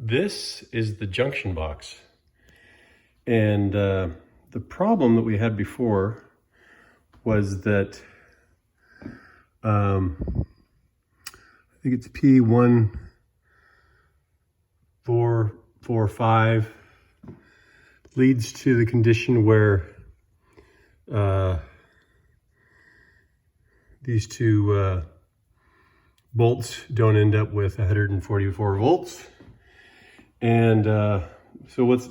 This is the junction box. And the problem that we had before was that I think it's P1445 leads to the condition where these two bolts don't end up with 144 volts. And so what's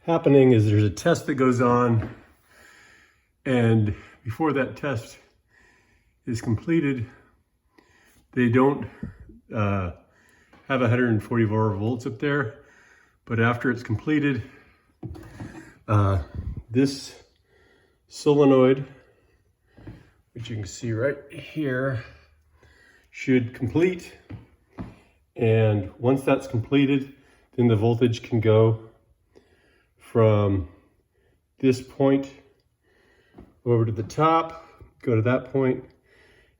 happening is there's a test that goes on, and before that test is completed, they don't have 144 volts up there, but after it's completed, this solenoid, which you can see right here, should complete. And once that's completed, then the voltage can go from this point over to the top, go to that point,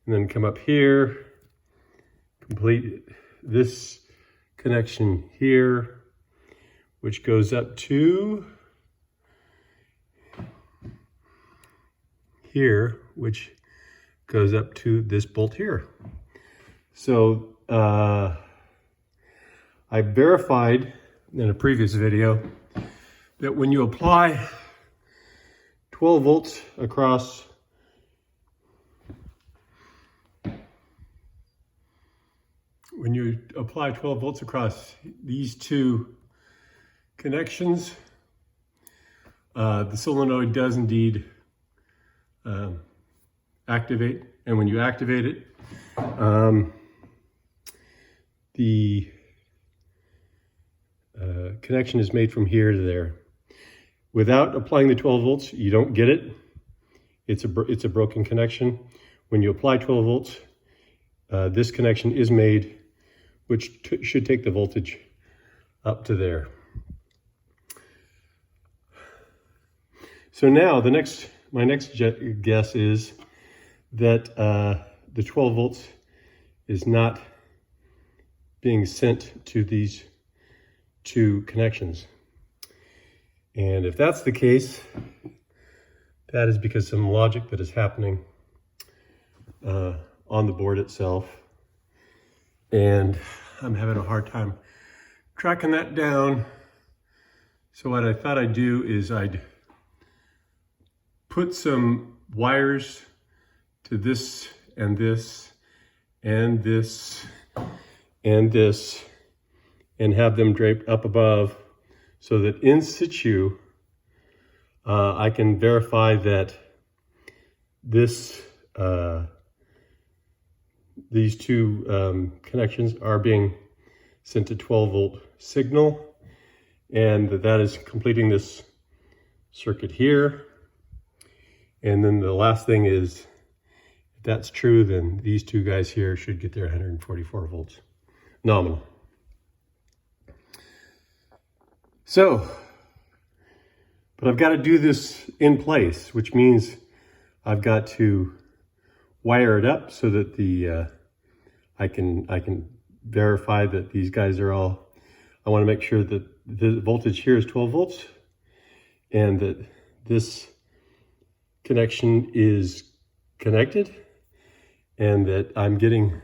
and then come up here, complete this connection here, which goes up to here, which goes up to this bolt here. So I verified in a previous video that when you apply 12 volts across these two connections, the solenoid does indeed activate. And when you activate it, the connection is made from here to there. Without applying the 12 volts, you don't get it. It's a broken connection. When you apply 12 volts, this connection is made, which should take the voltage up to there. So now my next guess is that the 12 volts is not being sent to these two connections. And if that's the case, that is because some logic that is happening on the board itself. And I'm having a hard time tracking that down. So what I thought I'd do is I'd put some wires to this and this and this and this, and have them draped up above, so that in situ, I can verify that these two connections are being sent a 12 volt signal, and that is completing this circuit here. And then the last thing is, if that's true, then these two guys here should get their 144 volts nominal. So, but I've got to do this in place, which means I've got to wire it up so that I can verify that these guys are all, I want to make sure that the voltage here is 12 volts and that this connection is connected and that I'm getting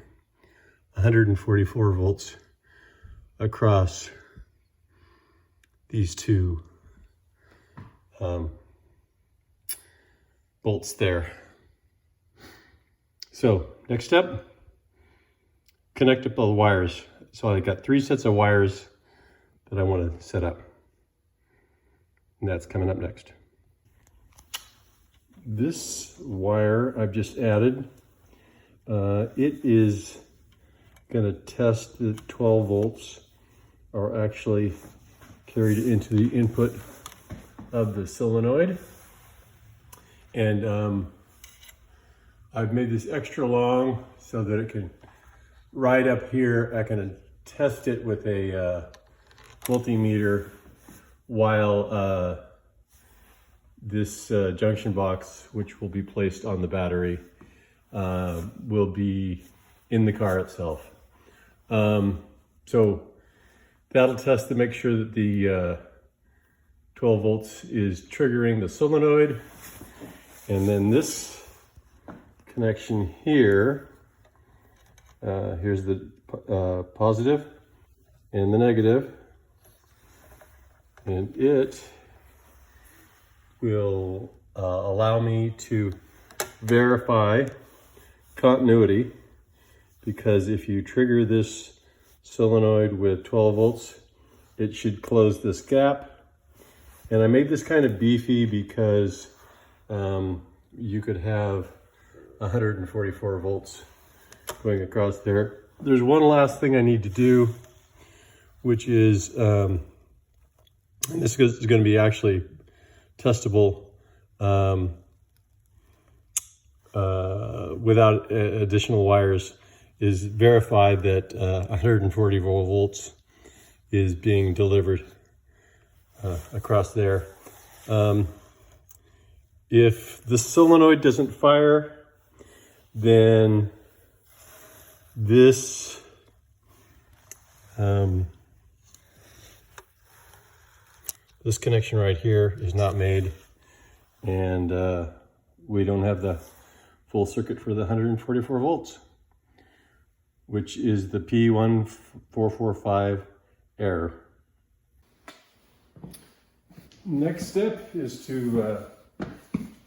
144 volts across these two bolts there. So next step, connect up all the wires. So I got 3 sets of wires that I want to set up, and that's coming up next. This wire I've just added, it is going to test the 12 volts are actually carried into the input of the solenoid. And I've made this extra long so that it can ride up here. I can test it with a multimeter while this junction box, which will be placed on the battery, will be in the car itself. So That'll test to make sure that the 12 volts is triggering the solenoid. And then this connection here, here's the positive and the negative, and it will allow me to verify continuity, because if you trigger this solenoid with 12 volts, it should close this gap. And I made this kind of beefy because you could have 144 volts going across there. There's one last thing I need to do, which is, and this is going to be actually testable without additional wires, is verify that 140 volts is being delivered across there. If the solenoid doesn't fire, then this this connection right here is not made, and we don't have the full circuit for the 144 volts, which is the P1445 error. Next step is to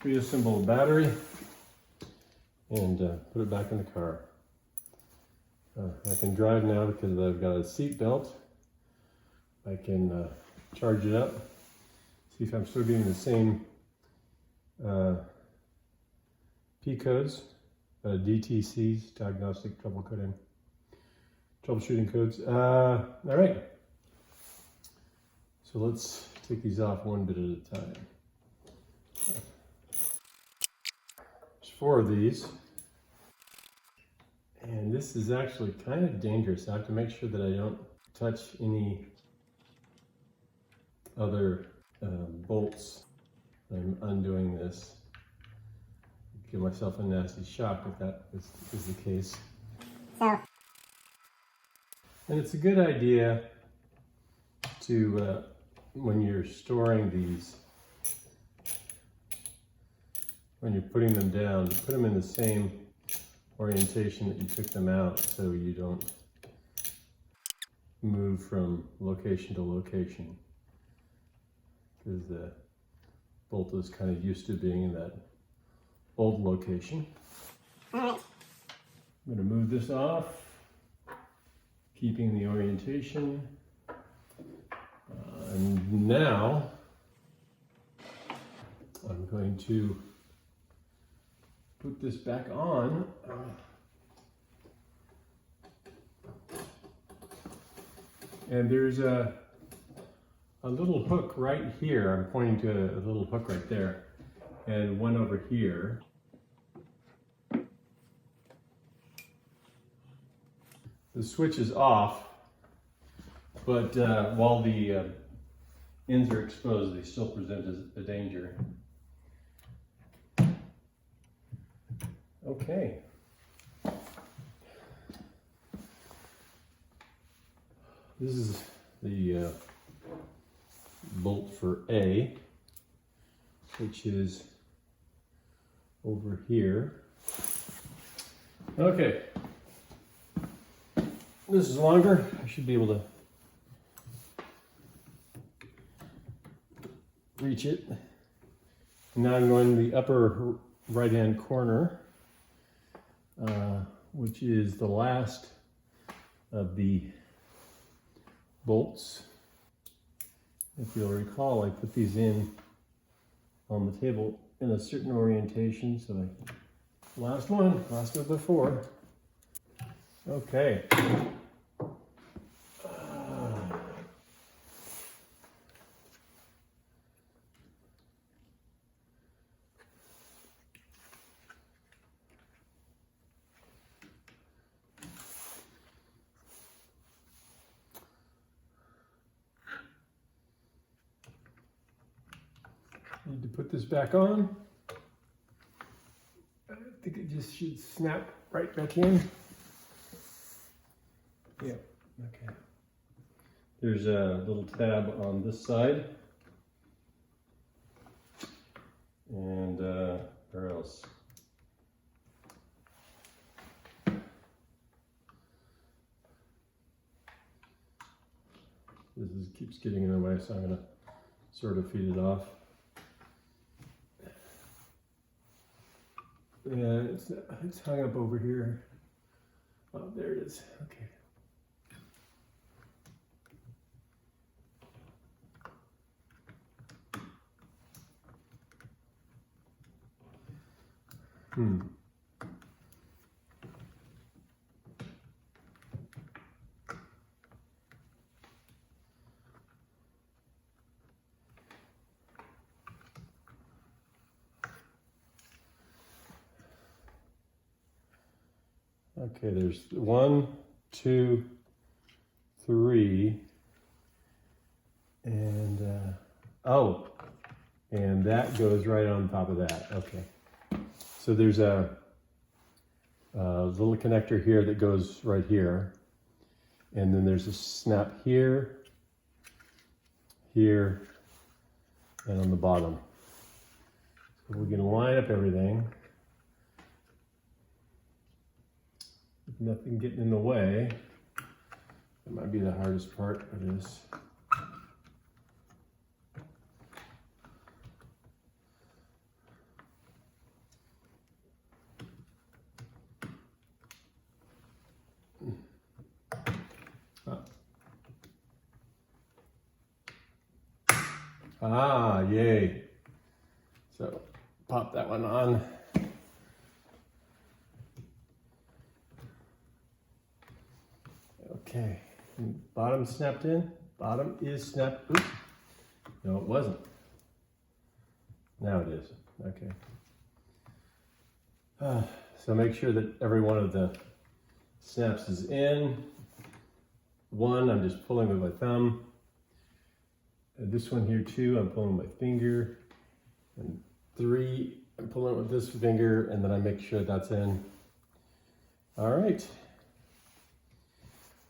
reassemble the battery and put it back in the car. I can drive now because I've got a seat belt. I can charge it up, see if I'm still getting the same P codes, DTCs, diagnostic troubleshooting codes. All right, so let's take these off one bit at a time. There's 4 of these. And this is actually kind of dangerous. I have to make sure that I don't touch any other bolts. I'm undoing this. Give myself a nasty shock if that is the case. And it's a good idea to, when you're storing these, when you're putting them down, to put them in the same orientation that you took them out, so you don't move from location to location, because the bolt is kind of used to being in that old location. All right. I'm going to move this off, keeping the orientation. And now I'm going to put this back on. And there's a little hook right here. I'm pointing to a little hook right there, and one over here. The switch is off, but while the ends are exposed, they still present as a danger. Okay. This is the bolt for A, which is over here. Okay. This is longer. I should be able to reach it. Now I'm going to the upper right-hand corner, which is the last of the bolts. If you'll recall, I put these in on the table in a certain orientation, so last of the 4. Okay. Need to put this back on. I think it just should snap right back in. Yeah, okay. There's a little tab on this side. And where else? Keeps getting in the way, so I'm gonna sort of feed it off. Yeah, it's hung up over here. Oh, there it is. Okay. Okay, there's 1, 2, 3, and oh, and that goes right on top of that. Okay, so there's a little connector here that goes right here, and then there's a snap here, here, and on the bottom. So we're going to line up everything. Nothing getting in the way. That might be the hardest part of this. Ah, yay. So pop that one on. Okay, bottom snapped in. Bottom is snapped. Oops. No, it wasn't. Now it is. Okay. So make sure that every one of the snaps is in. 1, I'm just pulling with my thumb. This one here too, I'm pulling with my finger. And 3, I'm pulling with this finger, and then I make sure that's in. All right.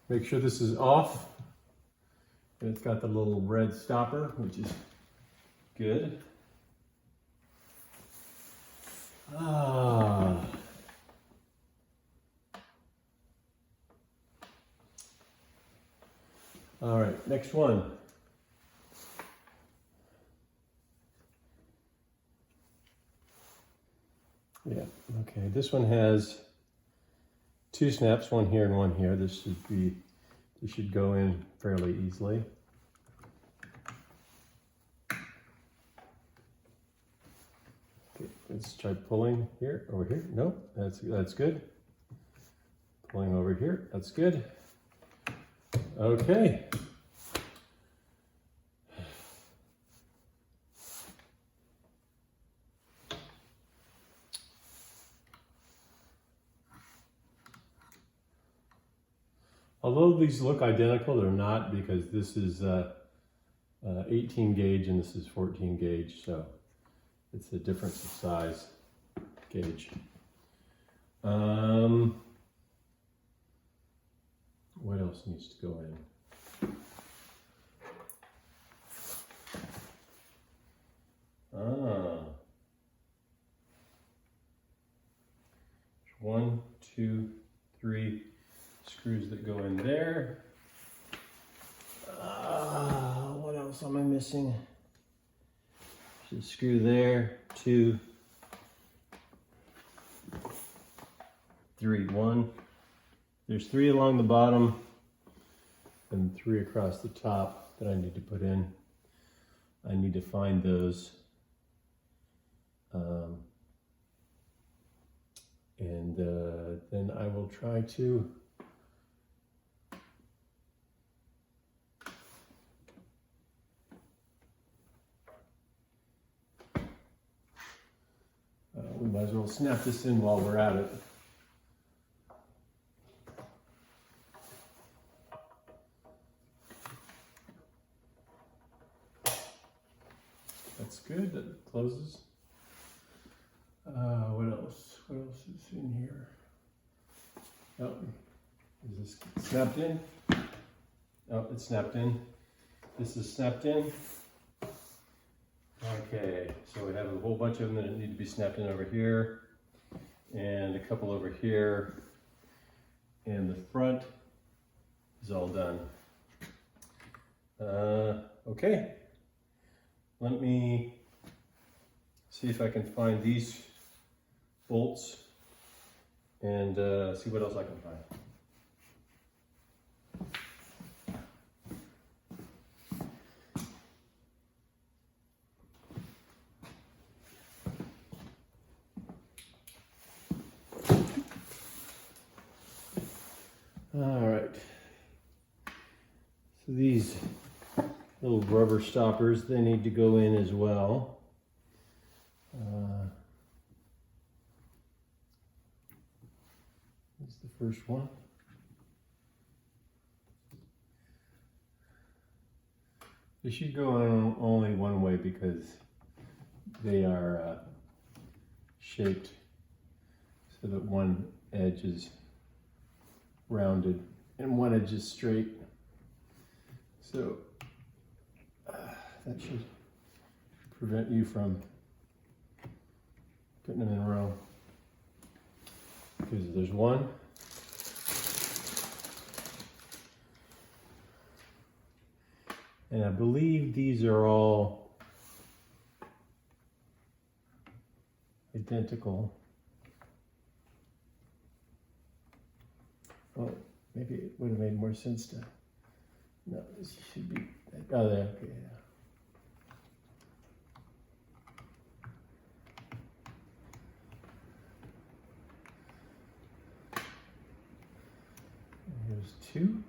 Make sure this is off. And it's got the little red stopper, which is good. All right, next one. Yeah, okay, this one has 2 snaps, 1 here and 1 here. This should go in fairly easily. Okay, let's try pulling here, over here. Nope, that's good. Pulling over here, that's good. Okay. Although these look identical, they're not, because this is 18 gauge and this is 14 gauge, so it's a difference of size gauge. What else needs to go in? 1, 2, 3 screws that go in there. What else am I missing? There's a screw there, 2, 3, 1. There's 3 along the bottom and 3 across the top that I need to put in. I need to find those. And then I will try to we might as well snap this in while we're at it. That's good, that closes. What else? What else is in here? Oh, is this snapped in? Okay, good. All right, Oh, it's snapped in. This is snapped in. Okay, so we have a whole bunch of them that need to be snapped in over here, and a couple over here, and the front is all done. Okay, let me see if I can find these bolts and see what else I can find. All right, so these little rubber stoppers, they need to go in as well. That's the first one. They should go on only one way because they are shaped so that one edge is rounded and one edge is straight. So that should prevent you from putting them in a row. Because there's one. And I believe these are all identical. Oh, maybe it would have made more sense to, no, this should be, oh, there, okay, yeah. Here's two.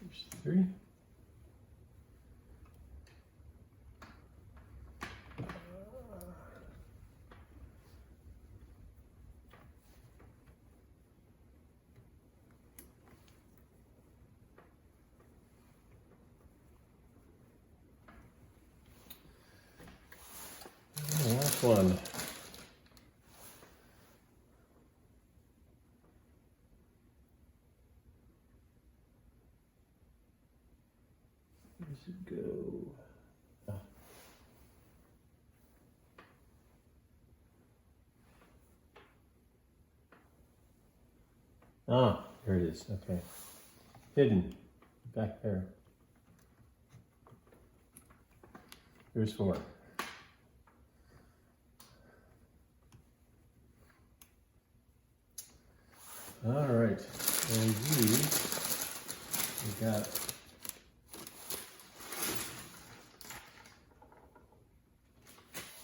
Here's three. Last one. Where does it go? Ah, here it is. Okay. Hidden back there. Here's four. All right, and these we got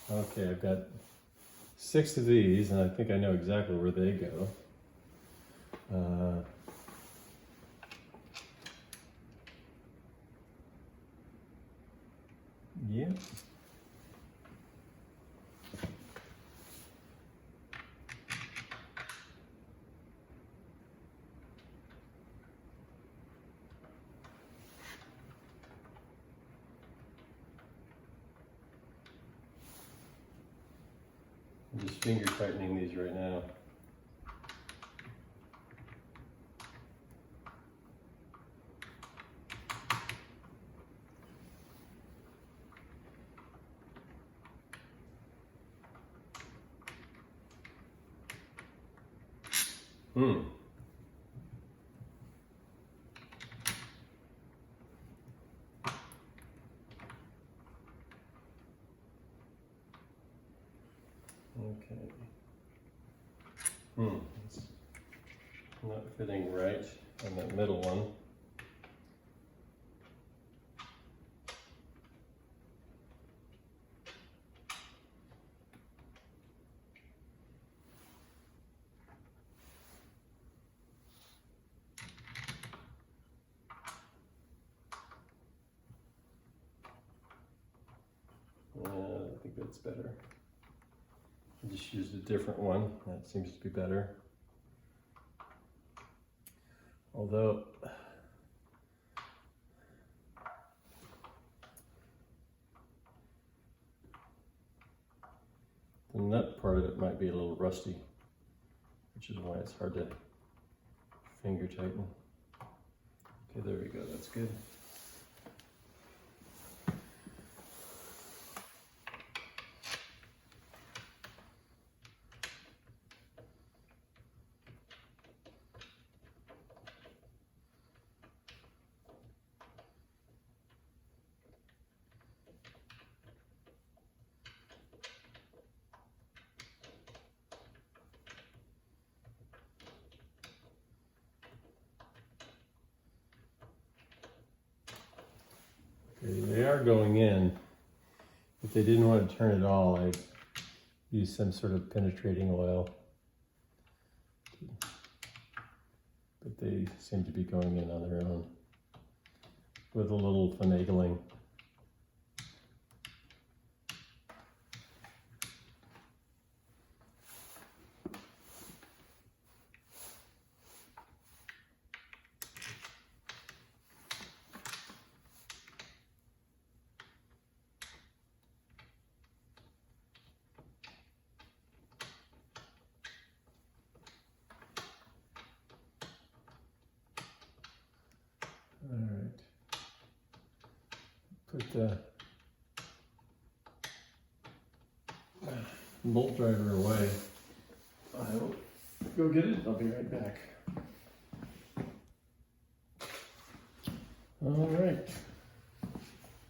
okay. I've got 6 of these, and I think I know exactly where they go. Yeah. I'm just finger tightening these right now. Okay. It's not fitting right on that middle one. I think that's better. I just used a different one. That seems to be better. Although nut part of it might be a little rusty, which is why it's hard to finger tighten. Okay, there we go, that's good. They are going in. If they didn't want to turn it all, I'd use some sort of penetrating oil. But they seem to be going in on their own with a little finagling. All right, put the bolt driver away. I will go get it. I'll be right back. All right,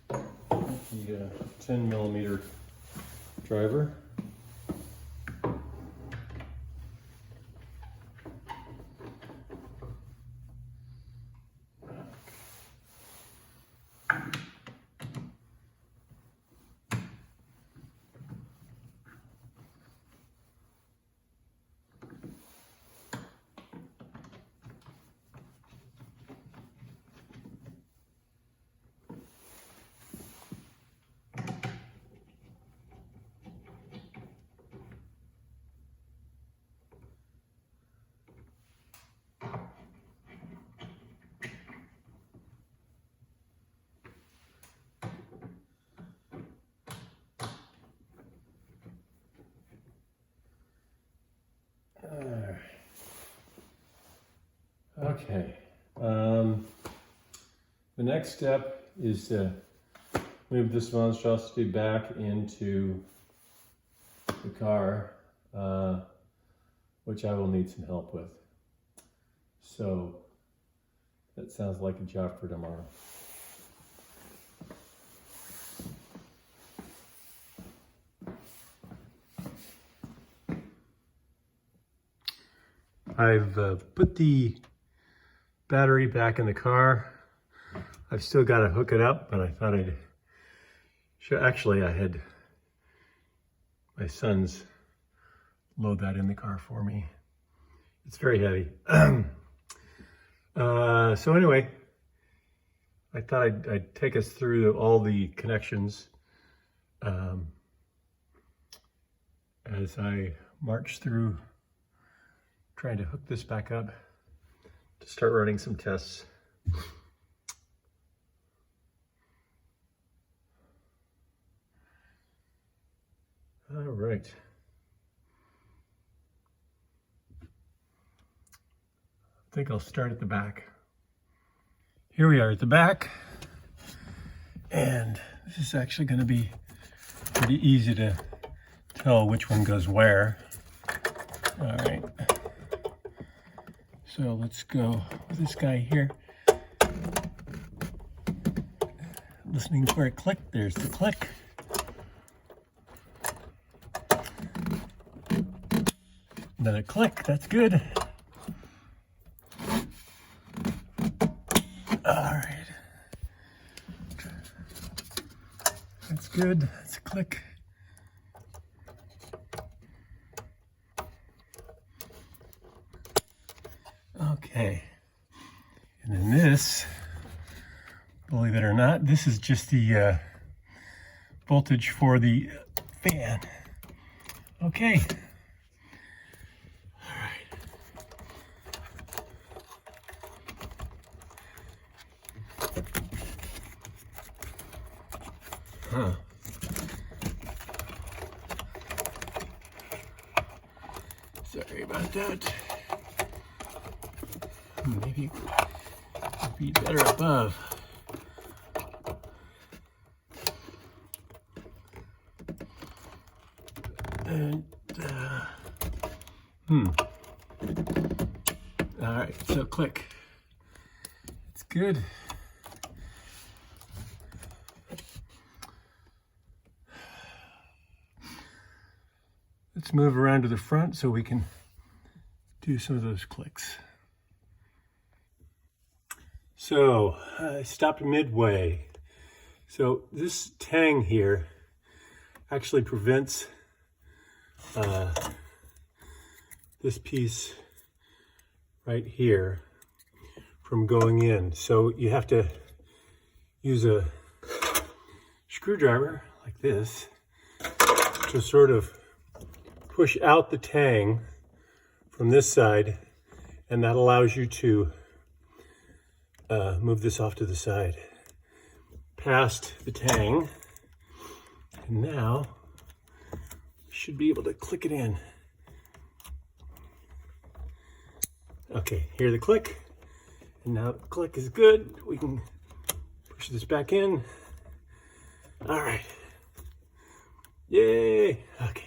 the 10mm driver. Okay, the next step is to move this monstrosity back into the car, which I will need some help with. So that sounds like a job for tomorrow. I've put the battery back in the car. I've still got to hook it up, but I thought I'd show. Actually, I had my sons load that in the car for me. It's very heavy. So anyway, I thought I'd take us through all the connections as I march through trying to hook this back up to start running some tests. All right. I think I'll start at the back. Here we are at the back, and this is actually going to be pretty easy to tell which one goes where. All right. So let's go with this guy here. Listening for a click. There's the click. Another click. That's good. All right. That's good. That's a click. Okay, and then this, believe it or not, this is just the voltage for the fan. Okay. All right. Huh. Sorry about that. Maybe it'd be better above. And, all right, so click. It's good. Let's move around to the front so we can do some of those clicks. So I stopped midway. So this tang here actually prevents this piece right here from going in. So you have to use a screwdriver like this to sort of push out the tang from this side, and that allows you to move this off to the side past the tang. And now we should be able to click it in. Okay, hear the click, and now the click is good. We can push this back in. All right. Yay. Okay.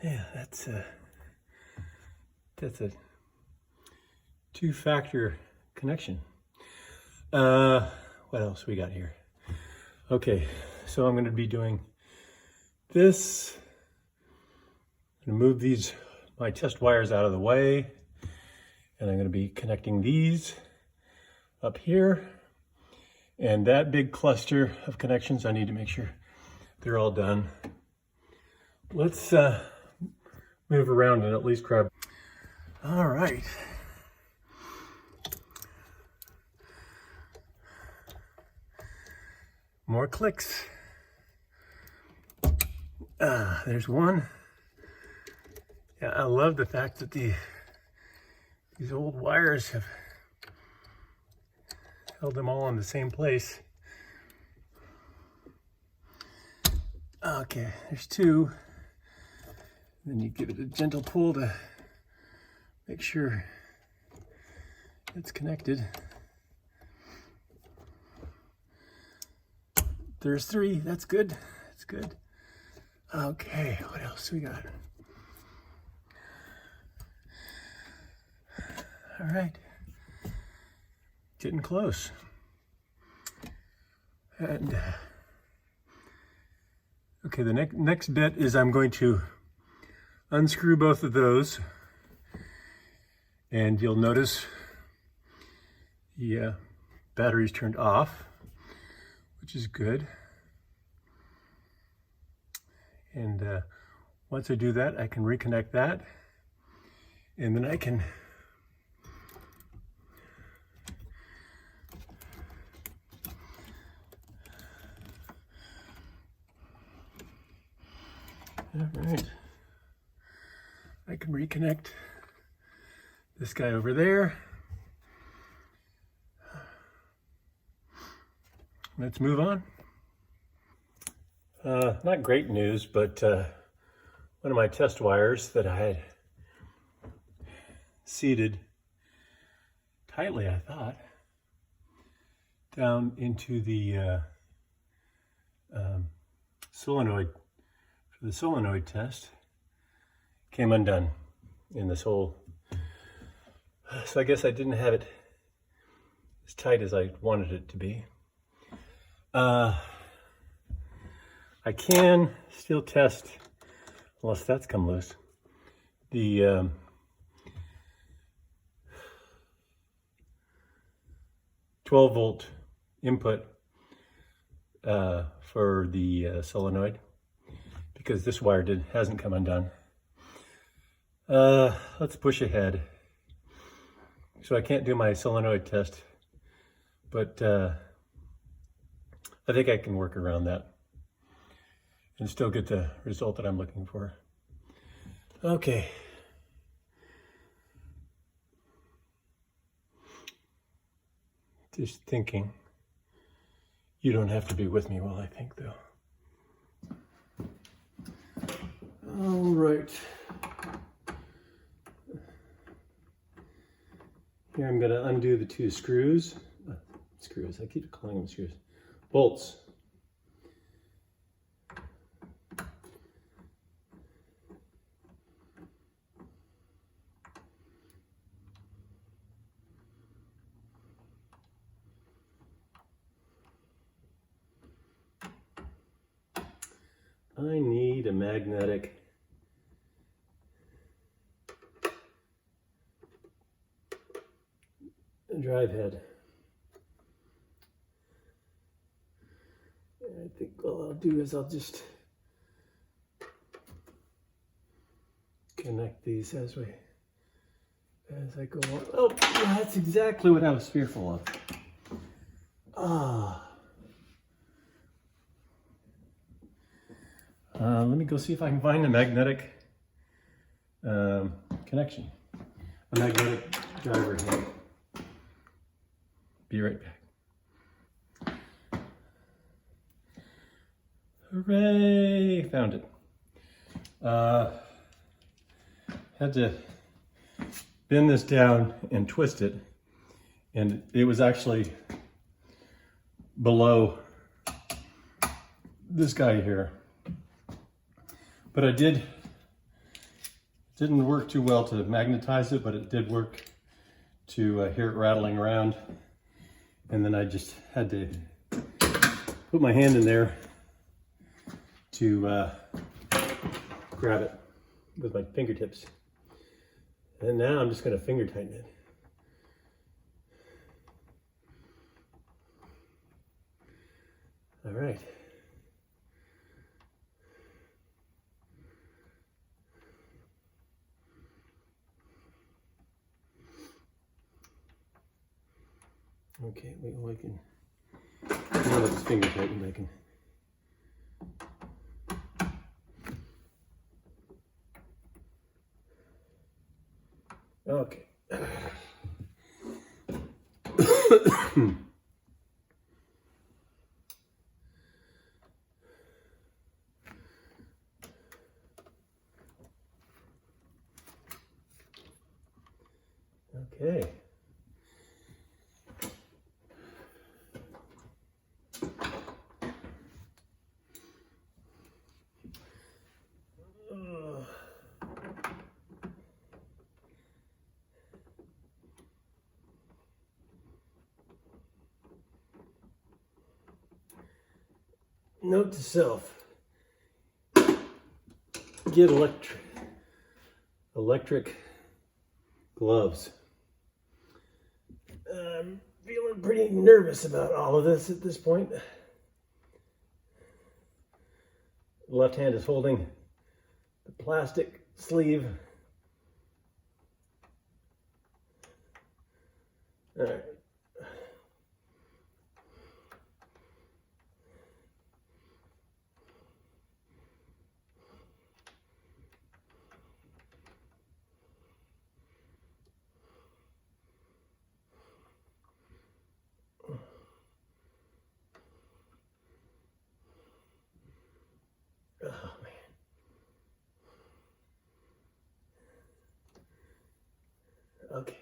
Yeah, that's a two-factor connection. What else we got here? Okay, so I'm going to be doing this. I'm going to move my test wires out of the way, and I'm going to be connecting these up here. And that big cluster of connections, I need to make sure they're all done. Let's move around and at least grab. All right. More clicks. There's one. Yeah, I love the fact that these old wires have held them all in the same place. Okay, there's two. Then you give it a gentle pull to make sure it's connected. There's three. That's good. That's good. Okay, what else we got? All right. Getting close. And okay, the next bit is I'm going to unscrew both of those, and you'll notice the battery's turned off, which is good. And once I do that, I can reconnect that, and then I can all right. I can reconnect this guy over there. Let's move on. Not great news, but one of my test wires that I had seated tightly, I thought, down into the solenoid for the solenoid test came undone in this hole. So I guess I didn't have it as tight as I wanted it to be. I can still test, unless that's come loose, the 12-volt input for the solenoid, because this wire hasn't come undone. Let's push ahead. So I can't do my solenoid test, but I think I can work around that and still get the result that I'm looking for. Okay. Just thinking. You don't have to be with me while I think, though. All right. Here I'm going to undo the two screws. I keep calling them screws. Bolts. I need a magnetic drive head. I think all I'll do is I'll just connect these as I go on. Oh, that's exactly what I was fearful of. Let me go see if I can find a magnetic connection. A magnetic driver head. Be right back. Hooray! Found it. Had to bend this down and twist it, and it was actually below this guy here. But I didn't work too well to magnetize it, but it did work to hear it rattling around. And then I just had to put my hand in there to grab it with my fingertips. And now I'm just going to finger tighten it. All right. Okay, wait, well, I can, now that it's finger tightened, I can. Okay. Okay. Note to self, get electric gloves. I'm feeling pretty nervous about all of this at this point. The left hand is holding the plastic sleeve. All right. Oh, man. Okay.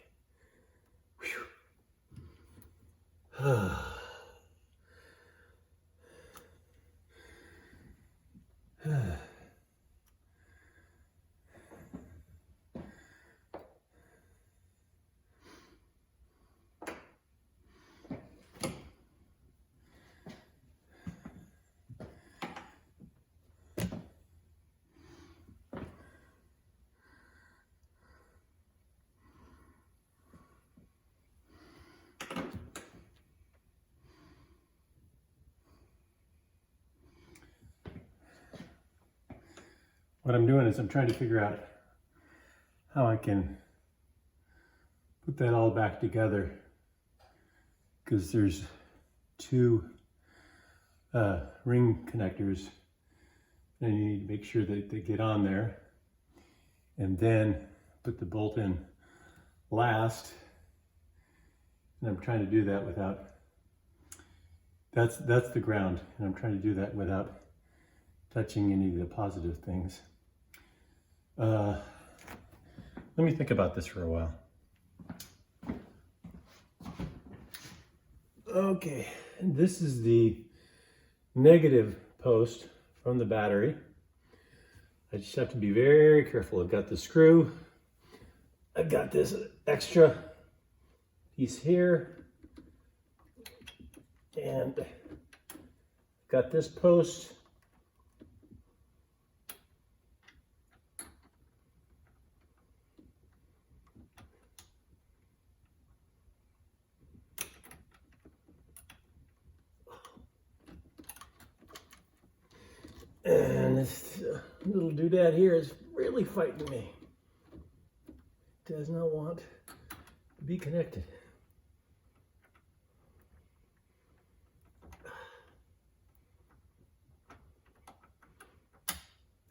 What I'm doing is I'm trying to figure out how I can put that all back together, because there's two ring connectors and you need to make sure that they get on there, and then put the bolt in last. And I'm trying to do that without That's the ground, and I'm trying to do that without touching any of the positive things. Let me think about this for a while. Okay, this is the negative post from the battery. I just have to be very careful. I've got the screw. I've got this extra piece here. And got this post. And this little doodad here is really fighting me. Does not want to be connected.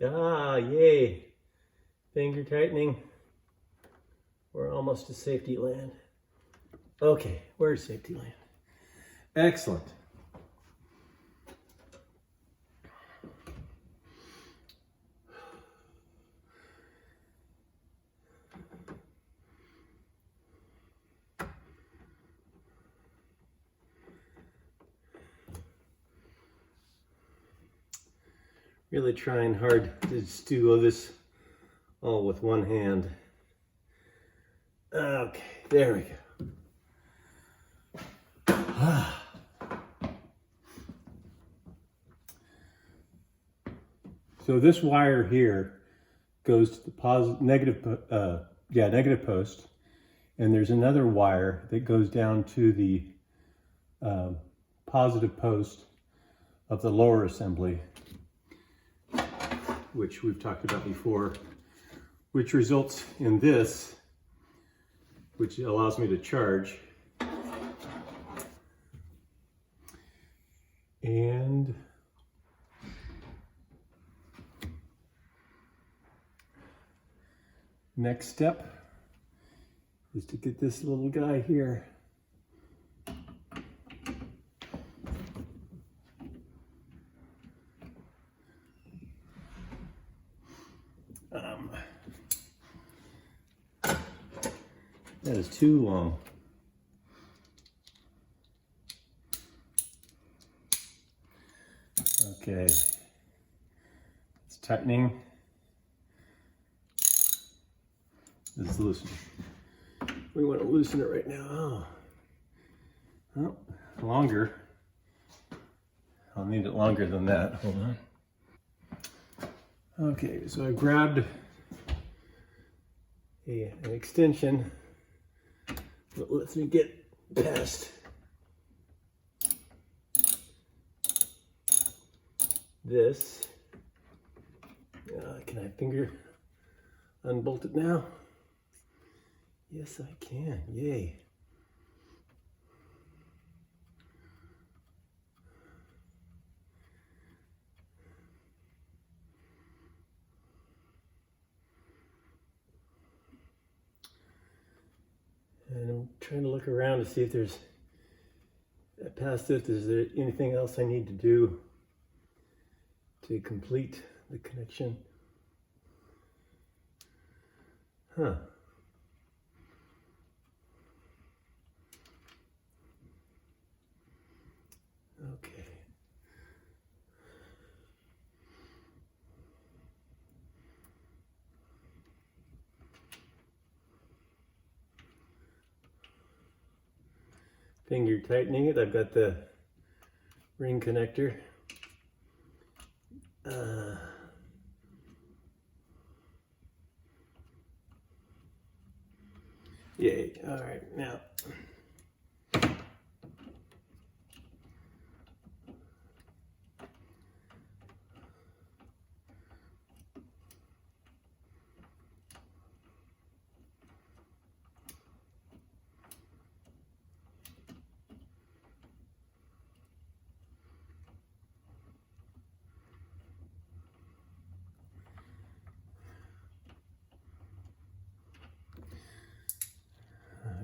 Ah, yay. Finger tightening. We're almost to safety land. Okay, where's safety land? Excellent. Really trying hard to just do this all with one hand. Okay, there we go. So this wire here goes to the negative post, and there's another wire that goes down to the positive post of the lower assembly, which we've talked about before, which results in this, which allows me to charge. And next step is to get this little guy here. That is too long. Okay, it's tightening. This is loosening. We want to loosen it right now. Oh, longer. I'll need it longer than that. Hold on. Okay, so I grabbed an extension that lets me get past this. Can I finger unbolt it now? Yes, I can. Yay. And I'm trying to look around to see if there's, past this, is there anything else I need to do to complete the connection? Huh. Okay. Finger tightening it. I've got the ring connector. Yay. All right, now.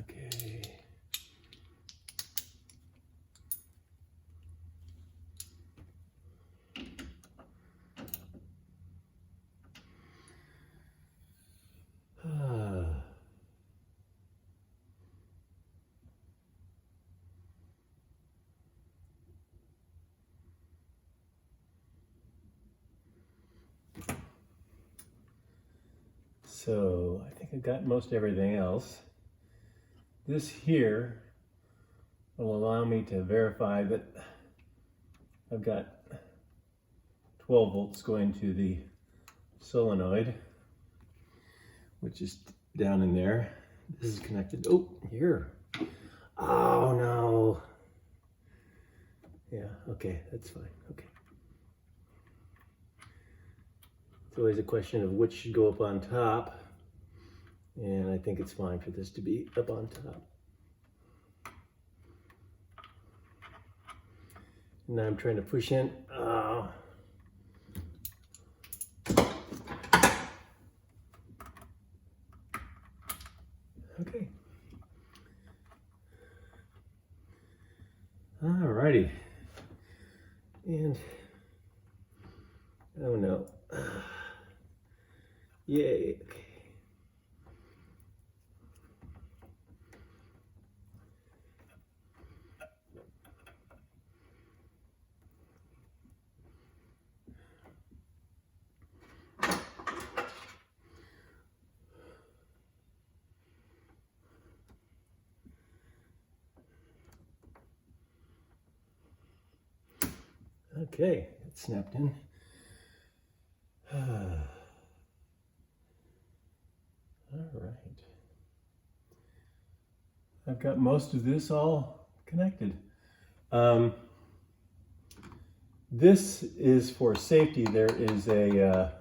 Okay. So I think I've got most everything else. This here will allow me to verify that I've got 12 volts going to the solenoid, which is down in there. This is connected. Oh, here. Oh no. Yeah, okay, that's fine. Okay. It's always a question of which should go up on top, and I think it's fine for this to be up on top. And now I'm trying to push in. Okay. Alrighty. And oh no. Yay. Okay, it snapped in. All right. I've got most of this all connected. This is for safety. There is a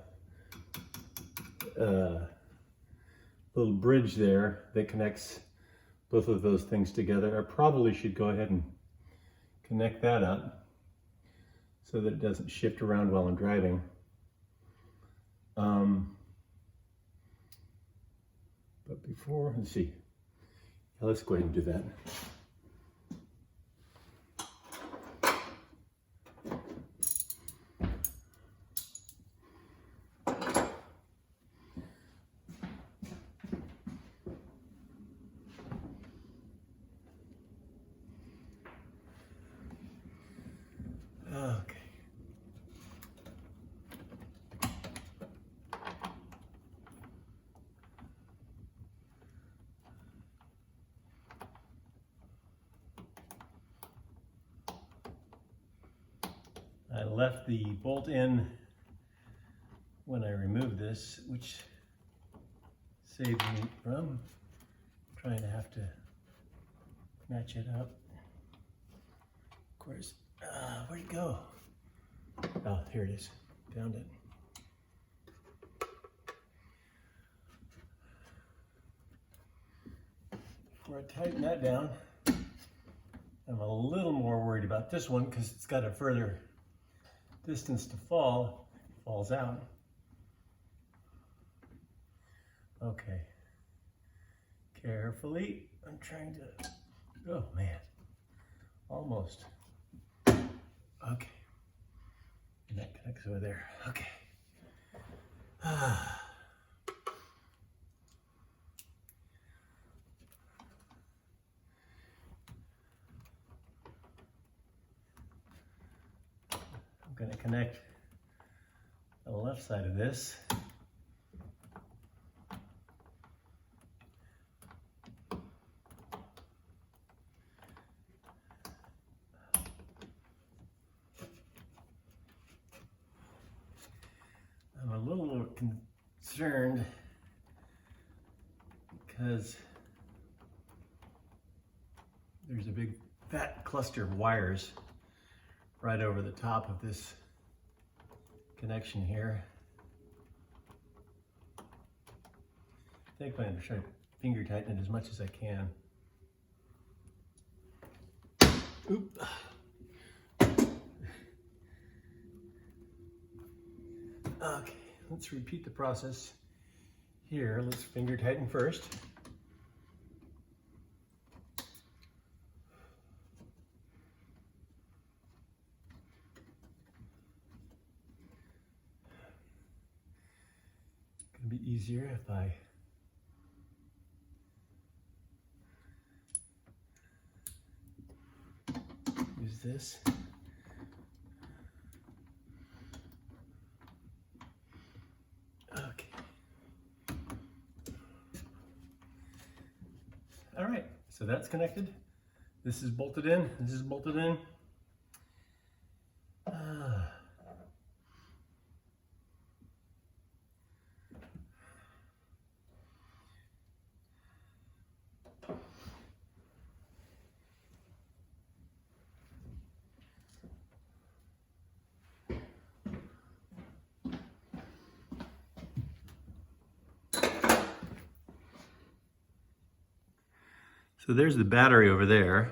little bridge there that connects both of those things together. I probably should go ahead and connect that up so that it doesn't shift around while I'm driving. But before, let's see. Yeah, let's go ahead and do that. Okay. I left the bolt in when I removed this, which saved me from trying to have to match it up. Of course, where'd it go? Oh, here it is. Found it. Before I tighten that down, I'm a little more worried about this one because it's got a further distance to fall. It falls out. Okay. Carefully. I'm trying to, oh man, almost. Okay. And that connects over there. Okay. I'm going to connect the left side of this. I'm a little concerned because there's a big fat cluster of wires right over the top of this connection here. I think I'm going to try to finger tighten it as much as I can. Oop. Okay, let's repeat the process here. Let's finger tighten first. It's going to be easier if I use this. Okay. All right, so that's connected. This is bolted in, this is bolted in. So there's the battery over there.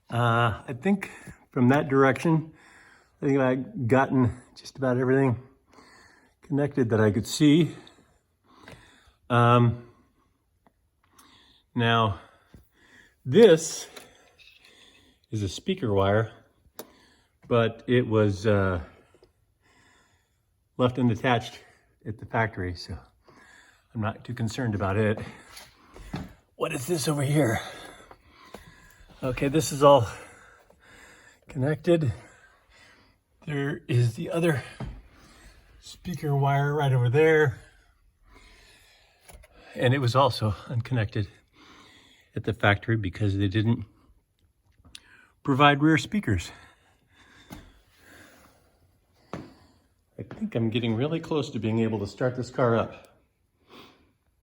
I think from that direction, I think I've gotten just about everything connected that I could see. Now, this is a speaker wire, but it was left unattached at the factory, so I'm not too concerned about it. What is this over here? Okay, this is all connected. There is the other speaker wire right over there. And it was also unconnected at the factory because they didn't provide rear speakers. I think I'm getting really close to being able to start this car up.